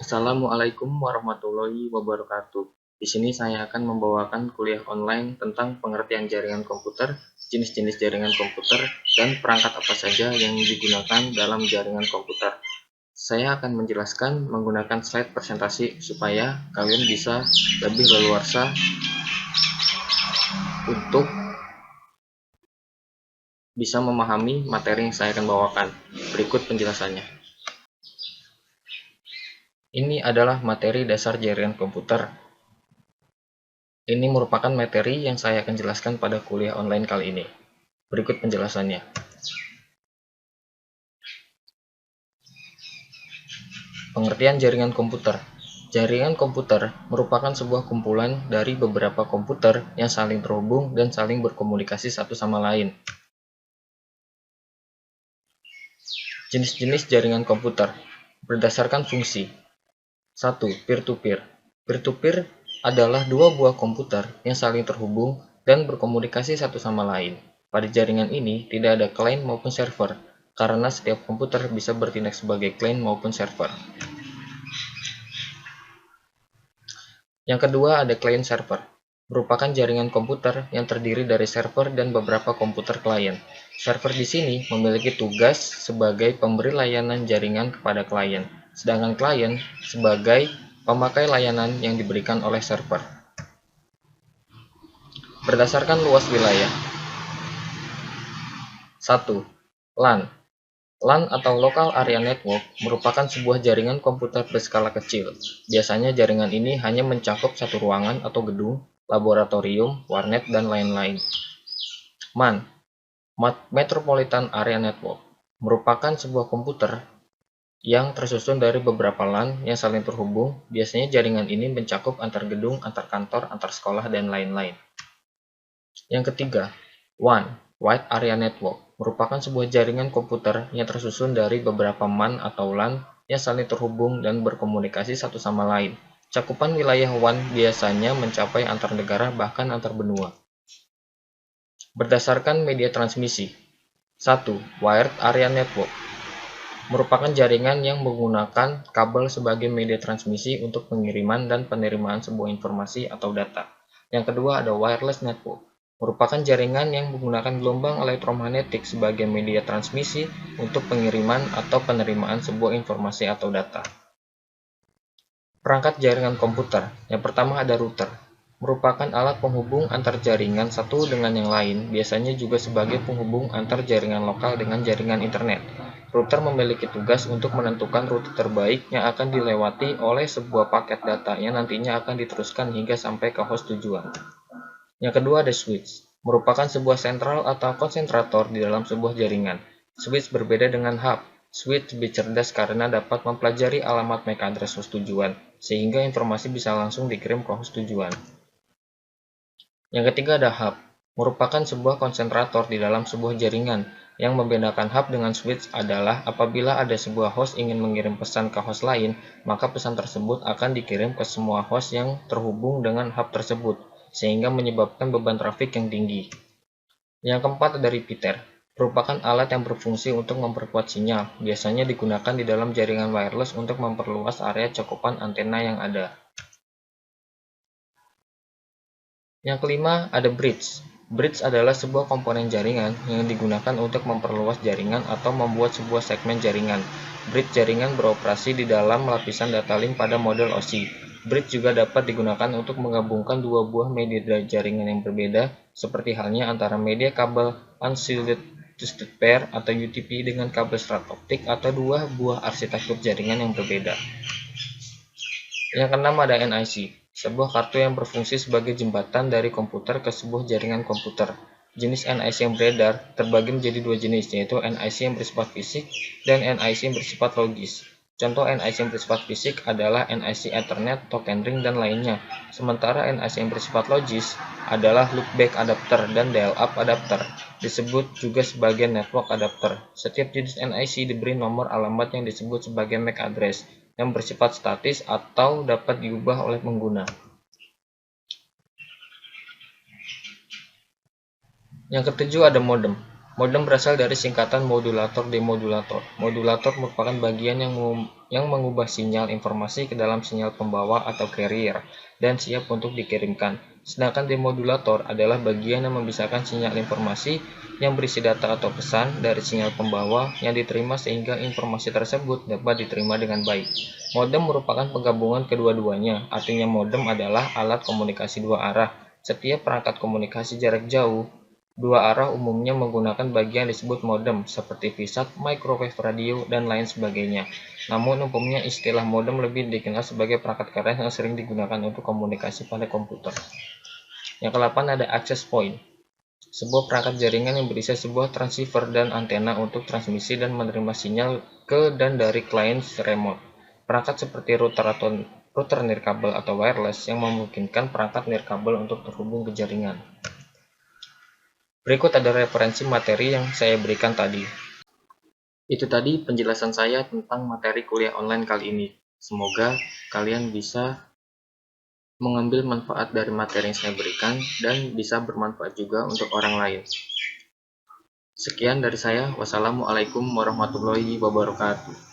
Assalamualaikum warahmatullahi wabarakatuh. Di sini saya akan membawakan kuliah online tentang pengertian jaringan komputer, jenis-jenis jaringan komputer, dan perangkat apa saja yang digunakan dalam jaringan komputer. Saya akan menjelaskan menggunakan slide presentasi supaya kalian bisa lebih leluasa untuk bisa memahami materi yang saya akan bawakan. Berikut penjelasannya. Ini adalah materi dasar jaringan komputer. Ini merupakan materi yang saya akan jelaskan pada kuliah online kali ini. Berikut penjelasannya. Pengertian jaringan komputer. Jaringan komputer merupakan sebuah kumpulan dari beberapa komputer yang saling terhubung dan saling berkomunikasi satu sama lain. Jenis-jenis jaringan komputer berdasarkan fungsi. 1. Peer-to-peer. Peer-to-peer adalah dua buah komputer yang saling terhubung dan berkomunikasi satu sama lain. Pada jaringan ini tidak ada client maupun server, karena setiap komputer bisa bertindak sebagai client maupun server. Yang kedua ada client server, merupakan jaringan komputer yang terdiri dari server dan beberapa komputer klien. Server di sini memiliki tugas sebagai pemberi layanan jaringan kepada klien, sedangkan klien sebagai pemakai layanan yang diberikan oleh server. Berdasarkan luas wilayah. 1. LAN. LAN atau Local Area Network merupakan sebuah jaringan komputer berskala kecil. Biasanya jaringan ini hanya mencakup satu ruangan atau gedung, laboratorium, warnet, dan lain-lain. MAN, Metropolitan Area Network, merupakan sebuah komputer yang tersusun dari beberapa LAN yang saling terhubung. Biasanya jaringan ini mencakup antar gedung, antar kantor, antar sekolah, dan lain-lain. Yang ketiga, WAN, Wide Area Network, merupakan sebuah jaringan komputer yang tersusun dari beberapa MAN atau LAN yang saling terhubung dan berkomunikasi satu sama lain. Cakupan wilayah WAN biasanya mencapai antar negara bahkan antar benua. Berdasarkan media transmisi. 1. Wired Area Network, merupakan jaringan yang menggunakan kabel sebagai media transmisi untuk pengiriman dan penerimaan sebuah informasi atau data. Yang kedua ada Wireless Network, merupakan jaringan yang menggunakan gelombang elektromagnetik sebagai media transmisi untuk pengiriman atau penerimaan sebuah informasi atau data. Perangkat jaringan komputer. Yang pertama ada router, merupakan alat penghubung antar jaringan satu dengan yang lain, biasanya juga sebagai penghubung antar jaringan lokal dengan jaringan internet. Router memiliki tugas untuk menentukan rute terbaik yang akan dilewati oleh sebuah paket data yang nantinya akan diteruskan hingga sampai ke host tujuan. Yang kedua ada switch, merupakan sebuah sentral atau konsentrator di dalam sebuah jaringan. Switch berbeda dengan hub. Switch lebih cerdas karena dapat mempelajari alamat MAC address host tujuan, sehingga informasi bisa langsung dikirim ke host tujuan. Yang ketiga ada hub, merupakan sebuah konsentrator di dalam sebuah jaringan. Yang membedakan hub dengan switch adalah apabila ada sebuah host ingin mengirim pesan ke host lain, maka pesan tersebut akan dikirim ke semua host yang terhubung dengan hub tersebut, sehingga menyebabkan beban trafik yang tinggi. Yang keempat ada repeater, merupakan alat yang berfungsi untuk memperkuat sinyal, biasanya digunakan di dalam jaringan wireless untuk memperluas area cakupan antena yang ada. Yang kelima ada bridge. Bridge adalah sebuah komponen jaringan yang digunakan untuk memperluas jaringan atau membuat sebuah segmen jaringan. Bridge jaringan beroperasi di dalam lapisan data link pada model OSI. Bridge juga dapat digunakan untuk menggabungkan dua buah media jaringan yang berbeda, seperti halnya antara media kabel unshielded twisted pair atau UTP dengan kabel serat optik atau dua buah arsitektur jaringan yang berbeda. Yang keenam ada NIC, sebuah kartu yang berfungsi sebagai jembatan dari komputer ke sebuah jaringan komputer. Jenis NIC yang beredar terbagi menjadi dua jenis, yaitu NIC yang bersifat fisik dan NIC yang bersifat logis. Contoh NIC yang bersifat fisik adalah NIC Ethernet, token ring, dan lainnya. Sementara NIC yang bersifat logis adalah loopback adapter dan dial-up adapter, disebut juga sebagai network adapter. Setiap jenis NIC diberi nomor alamat yang disebut sebagai MAC address, yang bersifat statis atau dapat diubah oleh pengguna. Yang ketujuh ada modem, Modem berasal dari singkatan modulator-demodulator. Modulator merupakan bagian yang mengubah sinyal informasi ke dalam sinyal pembawa atau carrier dan siap untuk dikirimkan. Sedangkan demodulator adalah bagian yang memisahkan sinyal informasi yang berisi data atau pesan dari sinyal pembawa yang diterima sehingga informasi tersebut dapat diterima dengan baik. Modem merupakan penggabungan kedua-duanya, artinya modem adalah alat komunikasi dua arah. Setiap perangkat komunikasi jarak jauh dua arah umumnya menggunakan bagian disebut modem, seperti VSAT, microwave radio, dan lain sebagainya. Namun umumnya istilah modem lebih dikenal sebagai perangkat keras yang sering digunakan untuk komunikasi pada komputer. Yang ke-8 ada access point, sebuah perangkat jaringan yang berisi sebuah transceiver dan antena untuk transmisi dan menerima sinyal ke dan dari klien remote. Perangkat seperti router nirkabel atau wireless yang memungkinkan perangkat nirkabel untuk terhubung ke jaringan. Berikut ada referensi materi yang saya berikan tadi. Itu tadi penjelasan saya tentang materi kuliah online kali ini. Semoga kalian bisa mengambil manfaat dari materi yang saya berikan dan bisa bermanfaat juga untuk orang lain. Sekian dari saya. Wassalamualaikum warahmatullahi wabarakatuh.